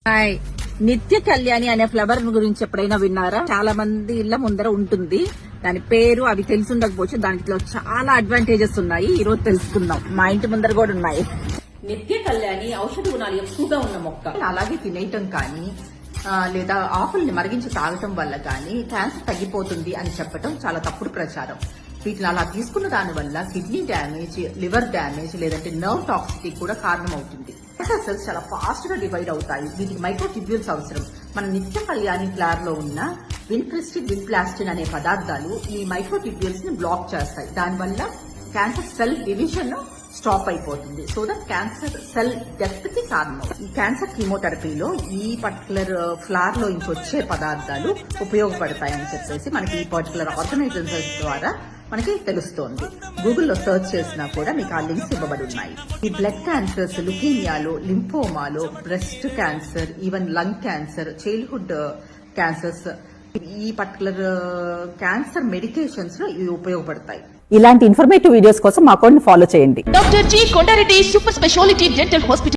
Hi, నిత్య కళ్యాణి అనే flower గురించి ఎప్పుడైనా విన్నారా? చాలా మంది ఇళ్ల ముందర ఉంటుంది. దాని పేరు అవి తెలిసి ఉండకపోవచ్చు. దాంట్లో చాలా అడ్వాంటేజెస్ ఉన్నాయి. ఈ రోజు తెలుసుకుందాం. మా ఇంటి ముందర కూడా ఉన్నాయి. నిత్య కళ్యాణి ఔషధ గుణాలు ఎక్కువగా ఉన్న మొక్క. అలాగే తినేయటం కానీ లేదా ఆకుల్ని మరిగించి తాగటం వల్ల కానీ క్యాన్సర్ తగ్గిపోతుంది అని చెప్పటం చాలా తప్పుడు ప్రచారం. వీటిని అలా తీసుకున్న దాని వల్ల కిడ్నీ డ్యామేజ్, లివర్ డ్యామేజ్ లేదంటే నర్వ్ టాక్సిటీ కూడా కారణం అవుతుంది. క్యాన్సర్ సెల్స్ చాలా ఫాస్ట్ గా డివైడ్ అవుతాయి. వీటికి మైక్రోట్యూబ్యూల్స్ అవసరం. మన నిత్య కళ్యాణి ఫ్లవర్ లో ఉన్న విన్క్రిస్టిన్, విన్ప్లాస్టిన్ అనే పదార్థాలు ఈ మైక్రోట్యూబ్యూల్స్ ని బ్లాక్ చేస్తాయి. దానివల్ల క్యాన్సర్ సెల్ డివిజన్ స్టాప్ అయిపోతుంది. So that cancer cell death కి కారణం. ఈ క్యాన్సర్ కీమోథెరపీలో ఈ పర్టికులర్ ఫ్లవర్ లో ఇంకొచ్చే పదార్థాలు ఉపయోగపడతాయని చెప్పేసి మనకి ఈ పర్టికులర్ ఆర్గనైజేషన్స్ ద్వారా మనకి తెలుస్తోంది. గూగుల్లో సెర్చ్ చేసినా కూడా మీకు ఆ లింక్స్ ఇవ్వబడి ఉన్నాయి. ఈ బ్లడ్ క్యాన్సర్స్, లుకీమియాలు, లింఫోమాలు, breast cancer, even lung cancer, childhood cancers, ఈ పర్టికులర్ క్యాన్సర్ మెడికేషన్స్ లో ఇవి ఉపయోగపడతాయి. ఇలాంటి ఇన్ఫర్మేటివ్ వీడియోస్ కోసం మా అకౌంట్ ఫాలో చేయండి. Doctor G Kondareddy super speciality dental hospital.